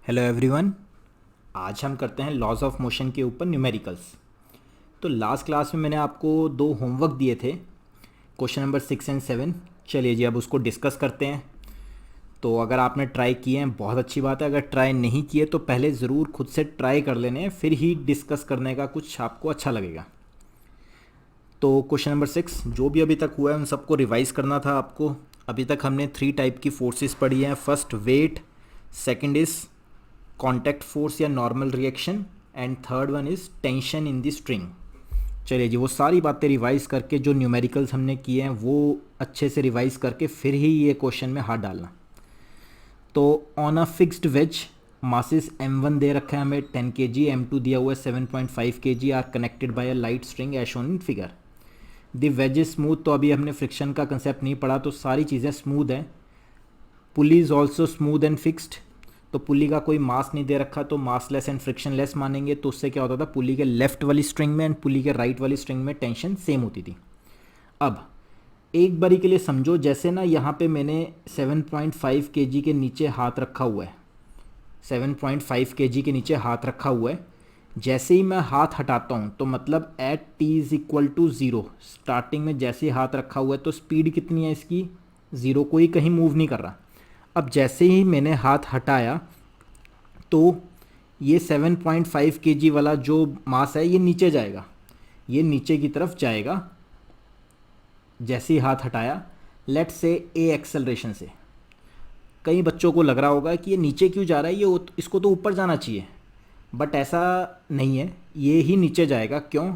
Hello everyone. आज हम करते हैं लॉज ऑफ मोशन के ऊपर न्यूमेरिकल्स। तो लास्ट क्लास में मैंने आपको दो होमवर्क दिए थे, क्वेश्चन नंबर 6 और 7। चलिए जी अब उसको डिस्कस करते हैं। तो अगर आपने ट्राई किए हैं बहुत अच्छी बात है, अगर ट्राई नहीं किए तो पहले ज़रूर खुद से ट्राई कर लेने हैं, फिर ही डिस्कस करने का कुछ आपको अच्छा लगेगा। तो क्वेश्चन नंबर 6 जो भी अभी तक हुआ है उन सबको रिवाइज करना था आपको। अभी तक हमने 3 टाइप की फोर्सेस पढ़ी हैं। First weight, second is contact force या normal reaction, and third one is tension in the string. चलिए जी वो सारी बातें रिवाइज करके जो न्यूमेरिकल्स हमने किए हैं वो अच्छे से रिवाइज करके फिर ही ये क्वेश्चन में हाथ डालना। तो on a fixed wedge masses m1 दे रखा है हमें 10 kg, m2 दिया हुआ है 7.5 kg, are connected by a light string as shown in figure. The wedge is smooth, तो अभी हमने फ्रिक्शन का कंसेप्ट नहीं पढ़ा तो सारी चीज़ें स्मूथ हैं। Pulley is also smooth and fixed, तो पुली का कोई मास नहीं दे रखा तो मासलेस एंड फ्रिक्शन लेस मानेंगे। तो उससे क्या होता था, पुली के लेफ्ट वाली स्ट्रिंग में एंड पुली के राइट वाली स्ट्रिंग में टेंशन सेम होती थी। अब एक बारी के लिए समझो, जैसे ना यहाँ पे मैंने 7.5 kg के नीचे हाथ रखा हुआ है, 7.5 kg के नीचे हाथ रखा हुआ है। जैसे ही मैं हाथ हटाता हूँ तो मतलब at t is equal to zero, starting में जैसे ही हाथ रखा हुआ है तो स्पीड कितनी है इसकी, ज़ीरो, कोई कहीं मूव नहीं कर रहा। अब जैसे ही मैंने हाथ हटाया तो ये 7.5 kg वाला जो मास है ये नीचे जाएगा, ये नीचे की तरफ जाएगा जैसे ही हाथ हटाया। लेट से ए एक्सेलरेशन से। कई बच्चों को लग रहा होगा कि ये नीचे क्यों जा रहा है, ये इसको तो ऊपर जाना चाहिए, बट ऐसा नहीं है, ये ही नीचे जाएगा। क्यों?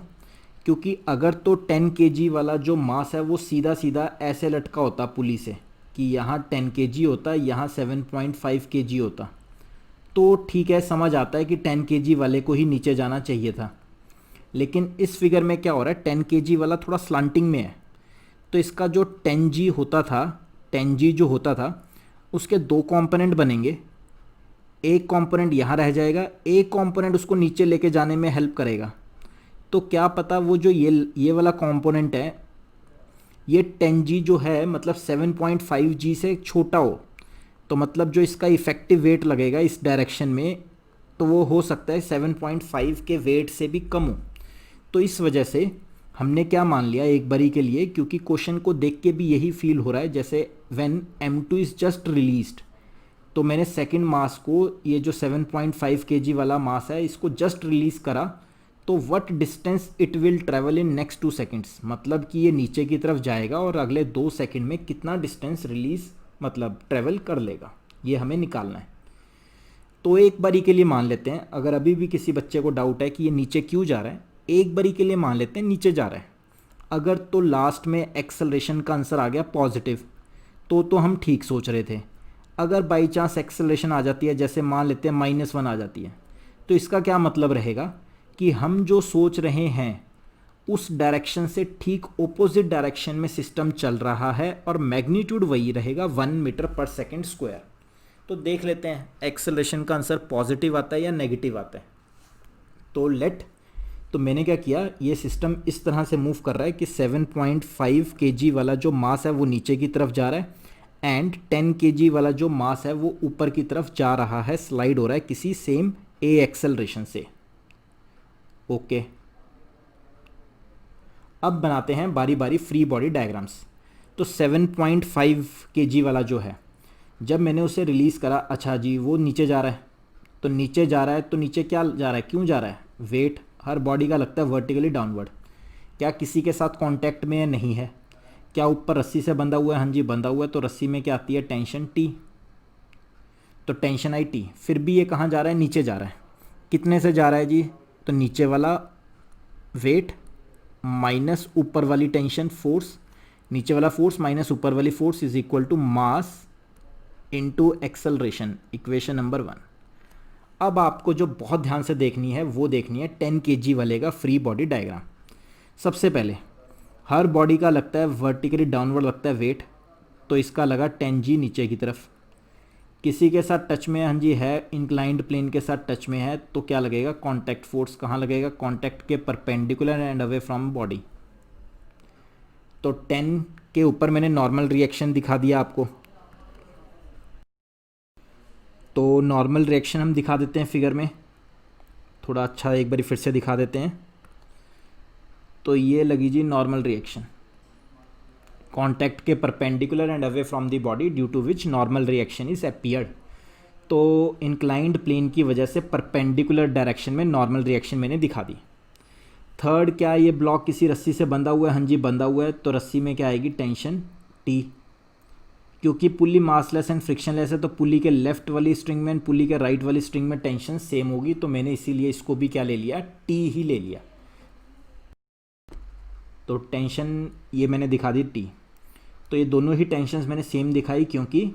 क्योंकि अगर तो 10 kg वाला जो मास है वो सीधा सीधा ऐसे लटका होता पुली से कि यहाँ 10 kg होता, यहाँ 7.5 kg होता, तो ठीक है, समझ आता है कि 10 kg वाले को ही नीचे जाना चाहिए था। लेकिन इस फिगर में क्या हो रहा है, 10 kg वाला थोड़ा स्लांटिंग में है, तो इसका जो 10G होता था, 10G जो होता था उसके दो कंपोनेंट बनेंगे। एक कंपोनेंट यहाँ रह जाएगा, एक कंपोनेंट उसको नीचे लेके जाने में हेल्प करेगा। तो क्या पता वो जो ये वाला कंपोनेंट है, ये 10G जो है मतलब 7.5G से छोटा हो, तो मतलब जो इसका इफ़ेक्टिव वेट लगेगा इस डायरेक्शन में तो वो हो सकता है 7.5 के वेट से भी कम हो। तो इस वजह से हमने क्या मान लिया एक बारी के लिए, क्योंकि क्वेश्चन को देख के भी यही फील हो रहा है जैसे when m2 is just released, तो मैंने सेकंड मास को, ये जो 7.5 kg वाला मास है इसको जस्ट रिलीज़ करा, तो what distance it will travel in next 2 seconds, मतलब कि ये नीचे की तरफ जाएगा और अगले 2 सेकेंड में कितना डिस्टेंस रिलीज़ मतलब ट्रैवल कर लेगा, ये हमें निकालना है। तो एक बारी के लिए मान लेते हैं, अगर अभी भी किसी बच्चे को डाउट है कि ये नीचे क्यों जा रहा है, एक बारी के लिए मान लेते हैं नीचे जा रहा है। अगर तो लास्ट में एक्सेलरेशन का आंसर आ गया पॉजिटिव तो हम ठीक सोच रहे थे। अगर बाई चांस एक्सेलरेशन आ जाती है, जैसे मान लेते हैं -1 आ जाती है, तो इसका क्या मतलब रहेगा कि हम जो सोच रहे हैं उस डायरेक्शन से ठीक ओपोजिट डायरेक्शन में सिस्टम चल रहा है और मैग्नीट्यूड वही रहेगा 1 मीटर पर सेकेंड स्क्वायर। तो देख लेते हैं एक्सेलरेशन का आंसर पॉजिटिव आता है या नेगेटिव आता है। तो मैंने क्या किया, ये सिस्टम इस तरह से मूव कर रहा है कि 7.5 kg वाला जो मास है वो नीचे की तरफ जा रहा है एंड 10 kg वाला जो मास है वो ऊपर की तरफ जा रहा है, स्लाइड हो रहा है किसी सेम ए एक्सेलरेशन से। ओके, अब बनाते हैं बारी बारी फ्री बॉडी डायग्राम्स। तो 7.5 kg वाला जो है, जब मैंने उसे रिलीज़ करा, अच्छा जी वो नीचे जा रहा है, तो नीचे जा रहा है तो नीचे क्या जा रहा है, क्यों जा रहा है, वेट हर बॉडी का लगता है वर्टिकली डाउनवर्ड। क्या किसी के साथ कांटेक्ट में है, नहीं है। क्या ऊपर रस्सी से बंधा हुआ है, हाँ जी बंधा हुआ है, तो रस्सी में क्या आती है, टेंशन टी, तो टेंशन आई टी। फिर भी ये कहाँ जा रहा है, नीचे जा रहा है। कितने से जा रहा है जी, तो नीचे वाला वेट माइनस ऊपर वाली टेंशन फोर्स, नीचे वाला फोर्स माइनस ऊपर वाली force is equal to mass into acceleration, equation number 1। अब आपको जो बहुत ध्यान से देखनी है वो देखनी है 10 kg वाले का फ्री बॉडी डायग्राम। सबसे पहले हर बॉडी का लगता है वर्टिकली डाउनवर्ड लगता है वेट, तो इसका लगा 10G नीचे की तरफ। किसी के साथ टच में, हाँ जी है, इंक्लाइंड प्लेन के साथ टच में है, तो क्या लगेगा, कांटेक्ट फोर्स कहाँ लगेगा, कांटेक्ट के perpendicular and away from body. तो 10 के ऊपर मैंने नॉर्मल रिएक्शन दिखा दिया आपको। तो नॉर्मल रिएक्शन हम दिखा देते हैं फिगर में, थोड़ा अच्छा एक बार फिर से दिखा देते हैं। तो ये लगी जी नॉर्मल रिएक्शन, कॉन्टैक्ट के perpendicular and away from the body due to which normal reaction is appeared. तो इंक्लाइंड प्लेन की वजह से परपेंडिकुलर डायरेक्शन में नॉर्मल रिएक्शन मैंने दिखा दी। थर्ड, क्या ये ब्लॉक किसी रस्सी से बंधा हुआ है? हाँ जी बंधा हुआ है, तो रस्सी में क्या आएगी? Tension T. क्योंकि पुली मासलेस एंड फ्रिक्शनलेस है तो पुली के लेफ्ट वाली स्ट्रिंग में एंड पुली के राइट वाली स्ट्रिंग में टेंशन सेम होगी, तो मैंने इसीलिए इसको भी क्या ले लिया? टी ही ले लिया। तो टेंशन ये मैंने दिखा दी टी। तो ये दोनों ही टेंशन्स मैंने सेम दिखाई क्योंकि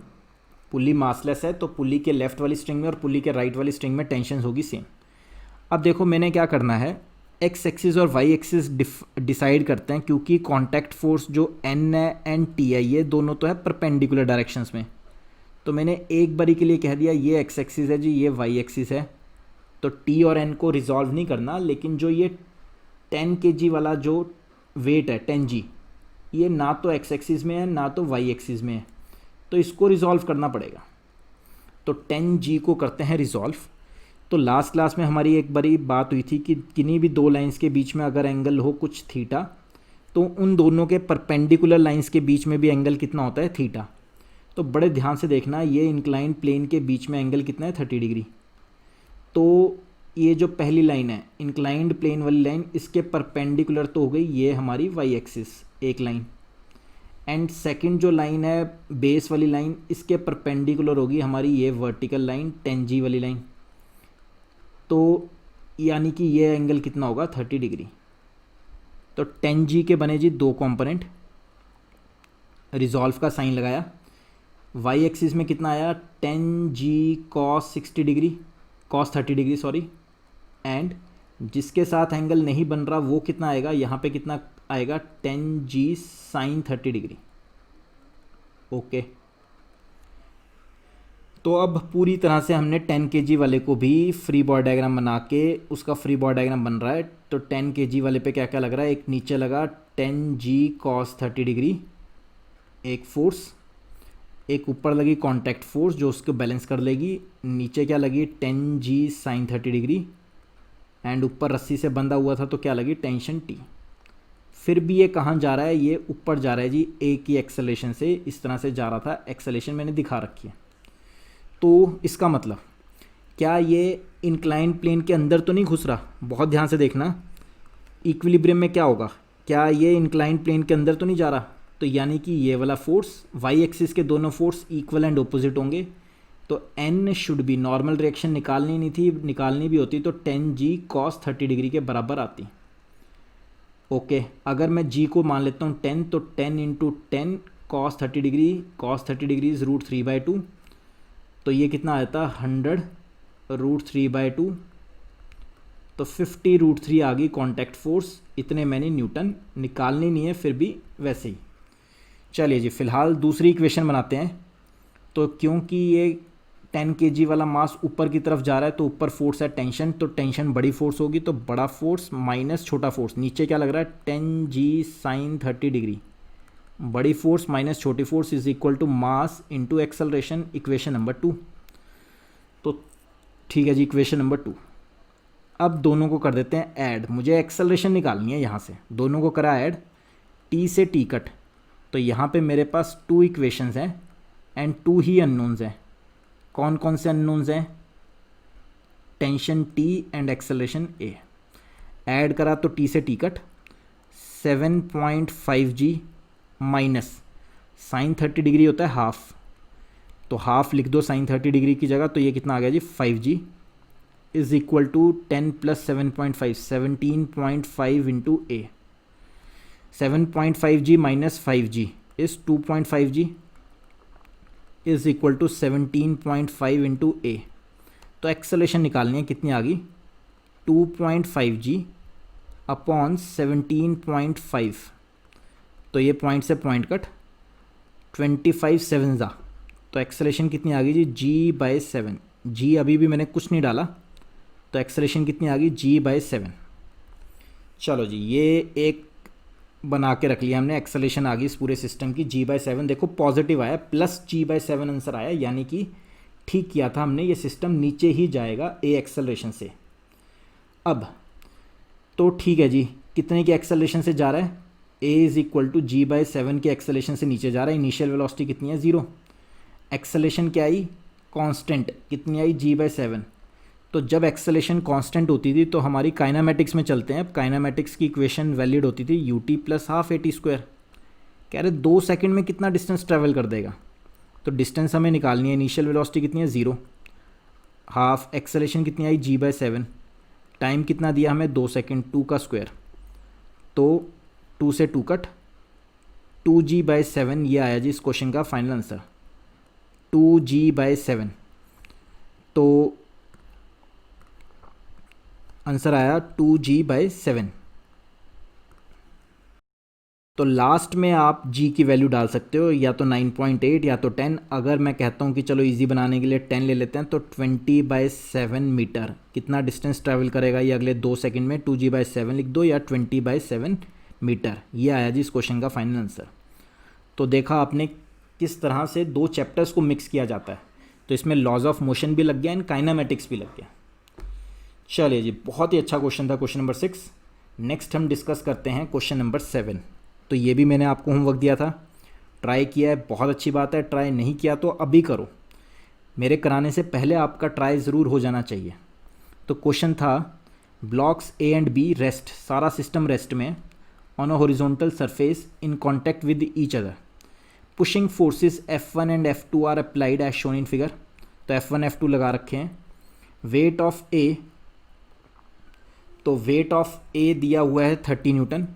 पुली मासलेस है तो पुली के लेफ्ट वाली स्ट्रिंग में और पुली के राइट वाली स्ट्रिंग में टेंशन होगी सेम। अब देखो मैंने क्या करना है, एक्स एक्सिस और वाई एक्सिस डिसाइड करते हैं, क्योंकि कॉन्टैक्ट फोर्स जो एन है एंड टी है ये दोनों तो है परपेंडिकुलर डायरेक्शंस में। तो मैंने एक बारी के लिए कह दिया ये एक्स एक्सिस है जी, ये वाई एक्सिस है। तो टी और एन को रिजॉल्व नहीं करना, लेकिन जो ये 10 kg वाला जो वेट है 10g, ये ना तो एक्स एक्सिस में है ना तो वाई एक्सिस में है, तो इसको रिजॉल्व करना पड़ेगा। तो 10g को करते हैं रिजॉल्व। तो लास्ट क्लास में हमारी एक बारी बात हुई थी कि किन्हीं भी दो लाइंस के बीच में अगर एंगल हो कुछ थीटा, तो उन दोनों के परपेंडिकुलर लाइंस के बीच में भी एंगल कितना होता है? थीटा। तो बड़े ध्यान से देखना, ये इंक्लाइंड प्लेन के बीच में एंगल कितना है? 30 डिग्री। तो ये जो पहली लाइन है इंक्लाइंड प्लेन वाली लाइन, इसके परपेंडिकुलर तो हो गई ये हमारी वाई एक्सिस एक लाइन, एंड सेकंड जो लाइन है बेस वाली लाइन, इसके परपेंडिकुलर होगी हमारी ये वर्टिकल लाइन 10g वाली लाइन। तो यानी कि ये एंगल कितना होगा? 30 डिग्री। तो 10g के बने जी दो कंपोनेंट, रिजॉल्व का साइन लगाया। वाई एक्सिस में कितना आया? 10g cos 60 degree, cos 30 degree sorry, and जिसके साथ एंगल नहीं बन रहा वो कितना आएगा? यहाँ पे कितना आएगा? 10g sin 30 degree. ओके, तो अब पूरी तरह से हमने 10 kg वाले को भी फ्री बॉडी डायग्राम बना के उसका फ्री बॉडी डायग्राम बन रहा है। तो 10 kg वाले पे क्या क्या लग रहा है? एक नीचे लगा 10g cos 30 डिग्री एक फोर्स, एक ऊपर लगी कॉन्टैक्ट फोर्स जो उसको बैलेंस कर लेगी, नीचे क्या लगी? 10g sin 30 डिग्री, एंड ऊपर रस्सी से बंधा हुआ था तो क्या लगी? Tension T. फिर भी ये कहाँ जा रहा है? ये ऊपर जा रहा है जी, ए की एक्सेलेरेशन से इस तरह से जा रहा था, एक्सेलेरेशन मैंने दिखा रखी है। तो इसका मतलब क्या ये इंक्लाइन प्लेन के अंदर तो नहीं घुस रहा? बहुत ध्यान से देखना, इक्विलिब्रियम में क्या होगा? क्या ये इंक्लाइन प्लेन के अंदर तो नहीं जा रहा? तो यानी कि ये वाला फोर्स, वाई एक्सिस के दोनों फोर्स इक्वल एंड ऑपोजिट होंगे। तो N should be, normal reaction निकालनी नहीं थी, निकालनी भी होती तो 10g cos 30 डिग्री के बराबर आती। ओके, अगर मैं g को मान लेता हूँ 10, तो 10 × 10 cos 30 degree, cos 30 degree is √3/2, तो ये कितना आता है? 100 √3/2, तो 50 √3 आ गई कॉन्टैक्ट फोर्स। इतने मैंने न्यूटन निकालनी नहीं है, फिर भी वैसे ही। चलिए जी, फिलहाल दूसरी इक्वेशन बनाते हैं। तो क्योंकि ये 10 kg वाला मास ऊपर की तरफ जा रहा है तो ऊपर फोर्स है टेंशन, तो टेंशन बड़ी फोर्स होगी, तो बड़ा फोर्स माइनस छोटा फोर्स। नीचे क्या लग रहा है? 10g sin 30 डिग्री, बड़ी फोर्स माइनस छोटी force is equal to mass into acceleration, equation number 2। तो ठीक है जी, इक्वेशन नंबर 2। अब दोनों को कर देते हैं ऐड, मुझे एक्सेलरेशन निकालनी है यहाँ से। दोनों को करा ऐड, टी से टी कट, तो यहाँ पे मेरे पास 2 इक्वेशंस हैं एंड 2 ही अननोन्स हैं। कौन कौन से अननोन्स हैं? Tension T and acceleration A. Add करा तो टी से T cut, 7.5g minus sine 30 degree होता है हाफ, तो हाफ लिख दो साइन 30 डिग्री की जगह, तो ये कितना आ गया जी? 5g is equal to 10 + 7.5, 17.5 into a. 7.5g minus 5g is 2.5g is equal to 17.5 into a. तो एक्सेलरेशन निकालनी है, कितनी आ गई? 2.5g अपॉन 17.5, तो ये पॉइंट से पॉइंट कट, 25 7 जा, तो एक्सेलरेशन कितनी आ गई जी? g/7। g अभी भी मैंने कुछ नहीं डाला, तो एक्सेलरेशन कितनी आ गई? g/7। चलो जी, ये एक बना के रख लिया हमने, एक्सेलरेशन आ गई इस पूरे सिस्टम की g/7। देखो पॉजिटिव आया, +g/7 आंसर आया, यानी कि ठीक किया था हमने, ये सिस्टम नीचे ही जाएगा ए एक्सेलरेशन से। अब तो ठीक है जी, कितने की एक्सेलरेशन से जा रहा है, A is equal to g by 7 के एक्सेलरेशन से नीचे जा रहा है। इनिशियल वेलोसिटी कितनी है, 0। एक्सेलरेशन क्या आई, कांस्टेंट, कितनी आई, जी बाई 7। तो जब एक्सेलरेशन कांस्टेंट होती थी तो हमारी काइनामेटिक्स में चलते हैं। अब काइनामेटिक्स की इक्वेशन वैलिड होती थी U T plus half A T square. कह रहे 2 सेकंड में कितना डिस्टेंस ट्रैवल कर देगा, तो डिस्टेंस हमें निकालनी है। इनिशियल वेलोसिटी कितनी है, 0, हाफ एक्सेलरेशन कितनी आई, जी बाई 7, टाइम कितना दिया हमें, 2 सेकंड, 2 का स्क्वायर, तो 2 से 2 कट, 2g/7 ये आया जी इस क्वेश्चन का फाइनल आंसर, 2g/7। तो आंसर आया 2g/7। तो लास्ट में आप g की वैल्यू डाल सकते हो, या तो 9.8 या तो 10। अगर मैं कहता हूँ कि चलो इजी बनाने के लिए 10 ले लेते हैं, तो 20/7 मीटर कितना डिस्टेंस ट्रैवल करेगा ये अगले 2 सेकंड में, 2g/7 लिख दो या 20/7 मीटर। ये आया जी इस क्वेश्चन का फाइनल आंसर। तो देखा आपने किस तरह से 2 चैप्टर्स को मिक्स किया जाता है। तो इसमें लॉज ऑफ मोशन भी लग गया एंड काइनामेटिक्स भी लग गया। चलिए जी, बहुत ही अच्छा क्वेश्चन था क्वेश्चन नंबर 6। नेक्स्ट हम डिस्कस करते हैं क्वेश्चन नंबर 7। तो ये भी मैंने आपको होमवर्क दिया था, ट्राई किया है, बहुत अच्छी बात है। ट्राई नहीं किया तो अभी करो, मेरे कराने से पहले आपका ट्राई ज़रूर हो जाना चाहिए। तो क्वेश्चन था blocks A and B rest, सारा सिस्टम रेस्ट में, on a horizontal surface in contact with each other, pushing forces F1 and F2 are applied as shown in figure. तो F1 F2 लगा रखे हैं। वेट ऑफ ए, तो weight of ए दिया हुआ है 30 न्यूटन।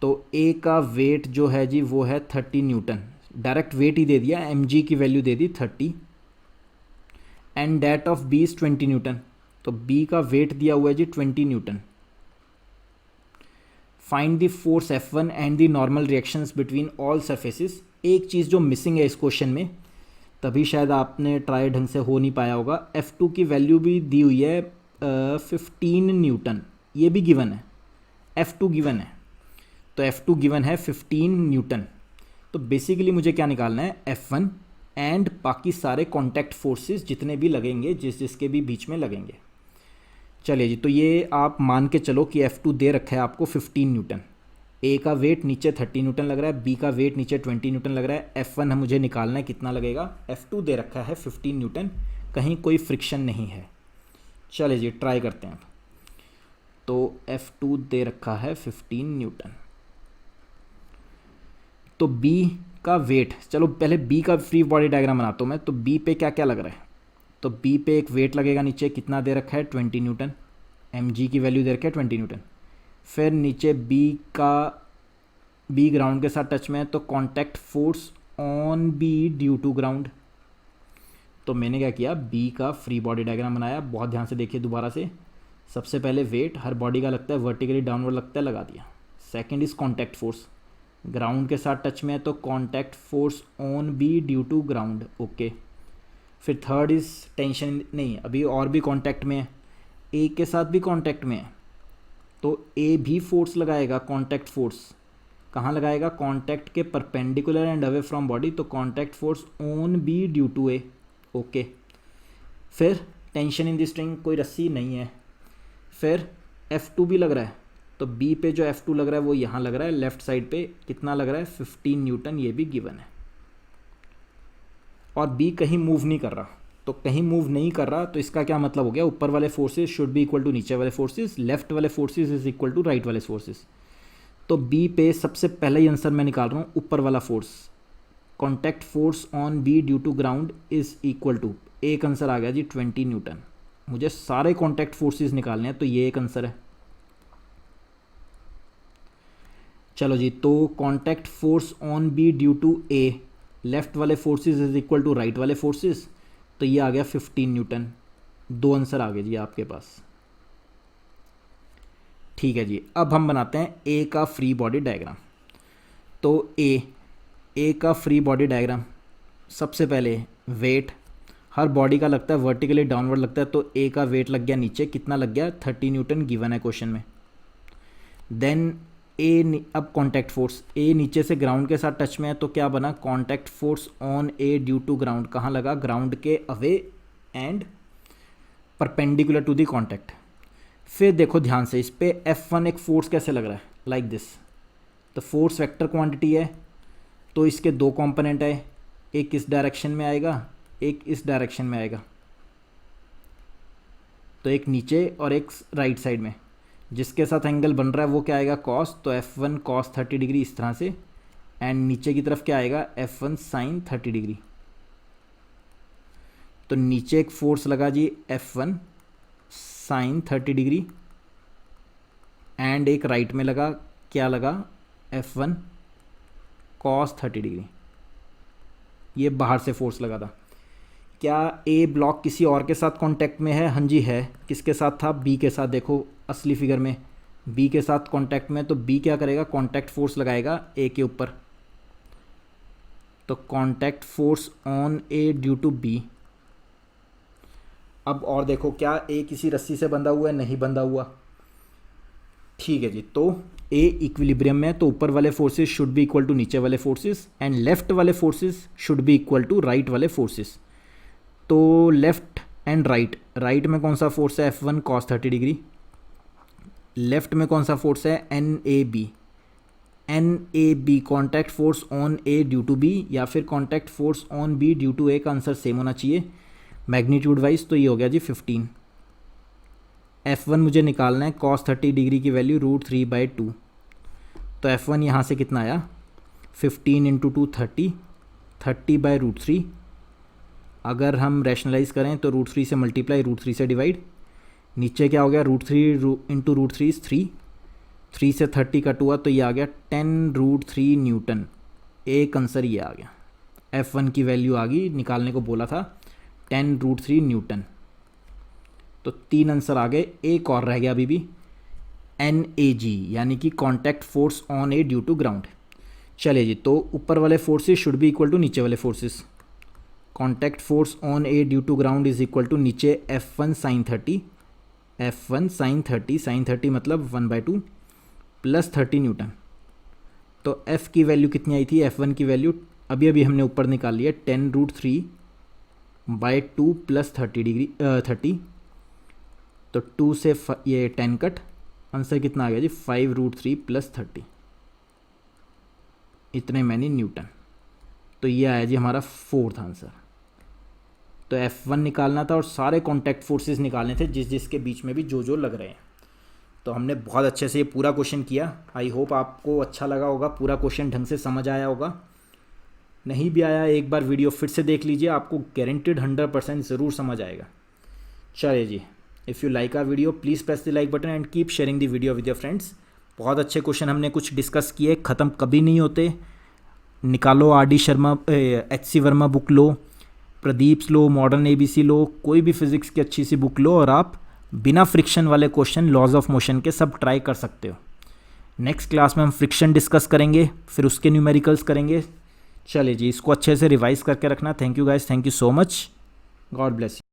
तो ए का वेट जो है जी वो है 30 न्यूटन, डायरेक्ट वेट ही दे दिया, mg की वैल्यू दे दी 30। And that of B is 20 newton, तो बी का वेट दिया हुआ है जी 20 newton. Find the force F1 and the normal reactions between all surfaces. एक चीज़ जो मिसिंग है इस क्वेश्चन में, तभी शायद आपने ट्राई ढंग से हो नहीं पाया होगा, F2 की वैल्यू भी दी हुई है 15 न्यूटन, ये भी गिवन है, F2 गिवन है। तो F2 गिवन है 15 न्यूटन। तो बेसिकली मुझे क्या निकालना है, F1 एंड बाकी सारे कॉन्टैक्ट फोर्सेस जितने भी लगेंगे, जिसके भी बीच में लगेंगे। चलिए जी, तो ये आप मान के चलो कि F2 दे रखा है आपको 15 न्यूटन, ए का वेट नीचे 30 न्यूटन लग रहा है, बी का वेट नीचे 20 न्यूटन लग रहा है। F1 मुझे निकालना है कितना लगेगा, F2 दे रखा है 15 न्यूटन, कहीं कोई फ्रिक्शन नहीं है। चलिए जी ट्राई करते हैं। तो F2 दे रखा है 15 न्यूटन। तो B का वेट, चलो पहले B का फ्री बॉडी डायग्राम बनाता हूँ मैं। तो B पे क्या क्या लग रहा है, तो B पे एक वेट लगेगा नीचे, कितना दे रखा है 20 न्यूटन, mg की वैल्यू दे रखा है 20 न्यूटन। फिर नीचे B ग्राउंड के साथ टच में है, तो contact force on B due to ground. तो मैंने क्या किया, B का फ्री बॉडी डायग्राम बनाया, बहुत ध्यान से देखिए दोबारा से। सबसे पहले वेट हर बॉडी का लगता है, वर्टिकली डाउनवर्ड लगता है, लगा दिया। Second is contact force, ground के साथ टच में है तो contact force on B due to ground, okay. फिर थर्ड इज टेंशन, नहीं अभी और भी कॉन्टैक्ट में है, ए के साथ भी कॉन्टैक्ट में है, तो ए भी फोर्स लगाएगा, कॉन्टैक्ट फोर्स कहाँ लगाएगा, कॉन्टैक्ट के perpendicular and away from body, तो contact force on B due to A, okay. फिर टेंशन इन द स्ट्रिंग, कोई रस्सी नहीं है। फिर F2 भी लग रहा है, तो B पे जो F2 लग रहा है वो यहाँ लग रहा है लेफ्ट साइड पे, कितना लग रहा है 15 न्यूटन, ये भी गिवन है। और B कहीं मूव नहीं कर रहा, तो कहीं मूव नहीं कर रहा तो इसका क्या मतलब हो गया, ऊपर वाले forces should be equal to नीचे वाले फोर्सेस, लेफ्ट वाले forces is equal to right वाले फोर्सेस। तो B पे सबसे पहला ही आंसर मैं निकाल रहा हूँ, ऊपर वाला force, contact force on B due to ground is equal to, एक आंसर आ गया जी 20 न्यूटन। मुझे सारे कॉन्टैक्ट फोर्सेस निकालने हैं, तो ये एक आंसर है। चलो जी, तो contact force on B due to A, left वाले forces is equal to right वाले फोर्सेस, तो ये आ गया 15 न्यूटन। 2 आंसर आ गए जी आपके पास। ठीक है जी, अब हम बनाते हैं ए का फ्री बॉडी डायग्राम। तो ए का फ्री बॉडी डायग्राम, सबसे पहले वेट हर बॉडी का लगता है, वर्टिकली डाउनवर्ड लगता है, तो ए का वेट लग गया नीचे, कितना लग गया 30 न्यूटन गिवन है क्वेश्चन में। देन अब कांटेक्ट फोर्स, ए नीचे से ग्राउंड के साथ टच में है तो क्या बना, contact force on A due to ground, कहाँ लगा, ग्राउंड के away and perpendicular to the contact. फिर देखो ध्यान से, इस पे F1 एक फोर्स कैसे लग रहा है, लाइक दिस। तो फोर्स वेक्टर क्वांटिटी है, तो इसके दो कंपोनेंट है, एक इस डायरेक्शन में आएगा, एक इस डायरेक्शन में आएगा, तो एक नीचे और एक राइट साइड में। जिसके साथ एंगल बन रहा है वो क्या आएगा, कॉस, तो F1 कॉस 30 डिग्री इस तरह से, एंड नीचे की तरफ क्या आएगा, F1 साइन 30 डिग्री। तो नीचे एक फोर्स लगा जी F1 साइन 30 डिग्री, एंड एक राइट में लगा, क्या लगा, F1 कॉस 30 डिग्री। ये बाहर से फोर्स लगा था। क्या ए ब्लॉक किसी और के साथ कांटेक्ट में है, हाँ जी है। किसके साथ था, बी के साथ। देखो असली फिगर में बी के साथ कांटेक्ट में, तो बी क्या करेगा, कांटेक्ट फोर्स लगाएगा ए के ऊपर। तो contact force on A due to B. अब और देखो, क्या ए किसी रस्सी से बंधा हुआ है, नहीं बंधा हुआ, ठीक है जी। तो ए इक्विलिब्रियम में, तो ऊपर वाले forces should be equal to नीचे वाले फोर्सेस, एंड लेफ्ट वाले forces should be equal to right वाले फोर्सेस। तो लेफ्ट एंड राइट, राइट में कौन सा फोर्स है, F1 cos 30 डिग्री, लेफ्ट में कौन सा फोर्स है, NAB। NAB contact force on A due to B, या फिर contact force on B due to A का आंसर सेम होना चाहिए मैग्नीट्यूड वाइज। तो ये हो गया जी 15। F1 मुझे निकालना है, cos 30 डिग्री की वैल्यू √3/2। तो F1 यहाँ से कितना आया, 15 × 2 30, 30/√3। अगर हम रैशनलाइज करें तो √3 से मल्टीप्लाई, √3 से डिवाइड, नीचे क्या हो गया, √3 × √3 3, 3 से 30 कट हुआ तो ये आ गया 10√3 न्यूटन। एक आंसर ये आ गया, F1 की वैल्यू आ गई, निकालने को बोला था 10√3 न्यूटन। तो 3 आंसर आ गए, एक और रह गया अभी भी, NAG यानी कि contact force on A due to ground. चलिए जी, तो ऊपर वाले forces should be equal to नीचे वाले forces. Contact force on A due to ground is equal to नीचे F1 sign 30, F1 sign 30, sign 30 मतलब 1/2 प्लस 30 न्यूटन। तो F की वैल्यू कितनी आई थी, F1 की वैल्यू अभी अभी हमने ऊपर निकाल लिया, 10√3/2 प्लस 30 डिग्री 30। तो 2 से ये 10 कट, आंसर कितना आ गया जी, 5√3 प्लस 30, इतने मैनी न्यूटन। तो ये आया जी हमारा 4th आंसर। तो F1 निकालना था और सारे कॉन्टैक्ट फोर्सेस निकालने थे जिसके बीच में भी जो लग रहे हैं। तो हमने बहुत अच्छे से ये पूरा क्वेश्चन किया। आई होप आपको अच्छा लगा होगा, पूरा क्वेश्चन ढंग से समझ आया होगा। नहीं भी आया, एक बार वीडियो फिर से देख लीजिए, आपको गारंटेड 100% ज़रूर समझ आएगा। चलिए जी, if you like our video please press the like button and keep sharing the video with your friends. बहुत अच्छे क्वेश्चन हमने कुछ डिस्कस किए, ख़त्म कभी नहीं होते। निकालो RD Sharma, HC Verma book लो, प्रदीप्स लो, मॉडर्न ABC लो, कोई भी फिज़िक्स की अच्छी सी बुक लो, और आप बिना फ्रिक्शन वाले क्वेश्चन, लॉज ऑफ मोशन के, सब ट्राई कर सकते हो। नेक्स्ट क्लास में हम फ्रिक्शन डिस्कस करेंगे, फिर उसके न्यूमेरिकल्स करेंगे। चलिए जी, इसको अच्छे से रिवाइज करके रखना। Thank you guys, thank you so much, God bless you.